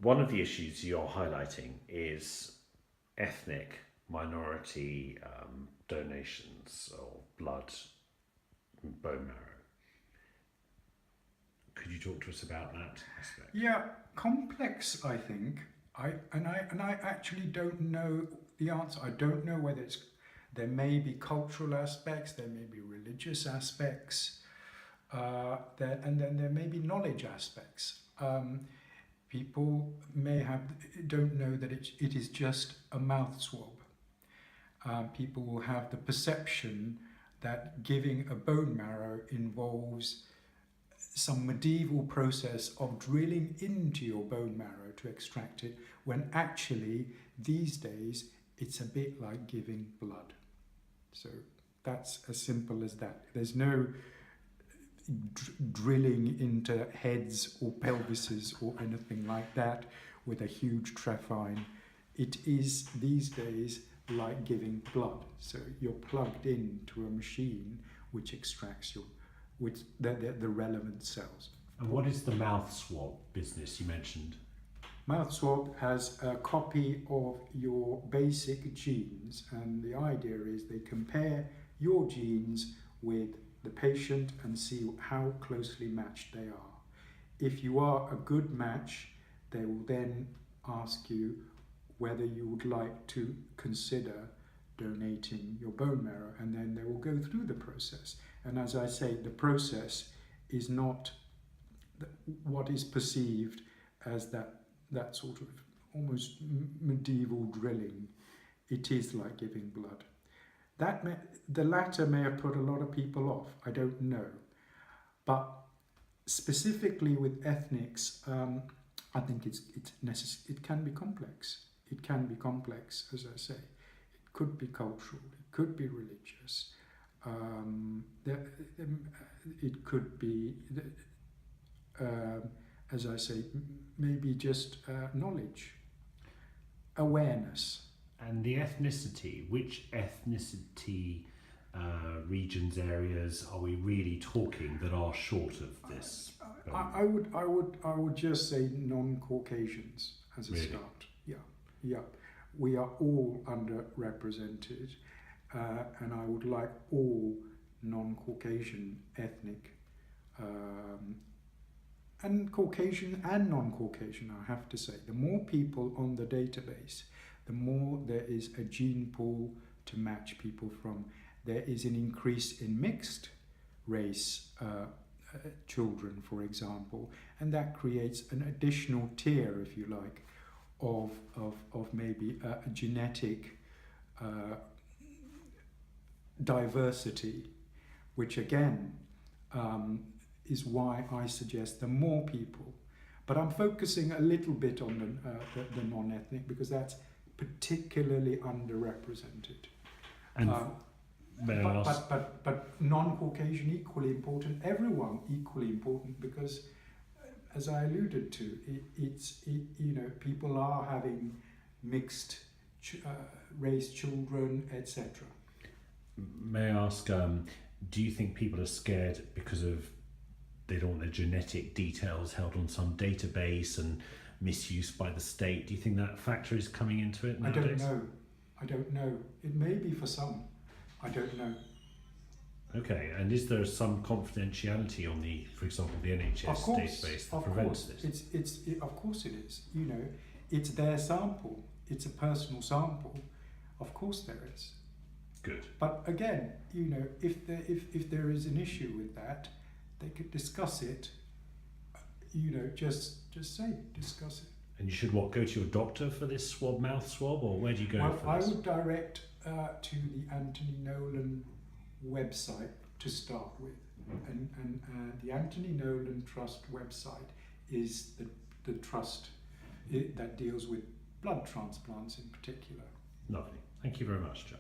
one of the issues you're highlighting is ethnic minority donations or blood and bone marrow. Could you talk to us about that aspect? Yeah, complex, I think. I actually don't know the answer. I don't know whether there may be cultural aspects, there may be religious aspects, and then there may be knowledge aspects. People don't know that it is just a mouth swab. People will have the perception that giving a bone marrow involves some medieval process of drilling into your bone marrow to extract it, when actually these days it's a bit like giving blood. So that's as simple as that. There's no drilling into heads or pelvises or anything like that with a huge trephine. It is these days like giving blood. So you're plugged into a machine which extracts the relevant cells. And what is the mouth swab business you mentioned? Mouth swab has a copy of your basic genes, and the idea is they compare your genes with the patient and see how closely matched they are. If you are a good match, they will then ask you whether you would like to consider donating your bone marrow, and then they will go through the process. And as I say, the process is not what is perceived as that sort of almost medieval drilling. It is like giving blood. The latter may have put a lot of people off, I don't know. But specifically with ethnics, I think it can be complex. It can be complex, as I say. It could be cultural, it could be religious. It could be, as I say, maybe just knowledge, awareness. And the ethnicity, which ethnicity regions, areas are we really talking that are short of this? I would just say non-Caucasians as a Really? start. Yeah. We are all underrepresented, and I would like all non-Caucasian ethnic and Caucasian and non-Caucasian, I have to say. The more people on the database, the more there is a gene pool to match people from. There is an increase in mixed race children, for example, and that creates an additional tier, if you like, of maybe a genetic diversity, which again is why I suggest the more people. But I'm focusing a little bit on the non-ethnic because that's particularly underrepresented. And but non-Caucasian equally important, everyone equally important, because as I alluded to, people are having mixed race children, etc. May I ask, do you think people are scared because they don't want their genetic details held on some database and misused by the state? Do you think that factor is coming into it nowadays? I don't know. It may be for some. I don't know. Okay, and is there some confidentiality on for example, the NHS database that prevents this? Of course it is. It's their sample. It's a personal sample. Of course there is. Good. But again, if there is an issue with that, they could discuss it. Just discuss it. And you should go to your doctor for this mouth swab, or where do you go for this? I would direct to the Anthony Nolan website to start with, and the Anthony Nolan Trust website is the trust that deals with blood transplants in particular. Lovely. Thank you very much, Joe.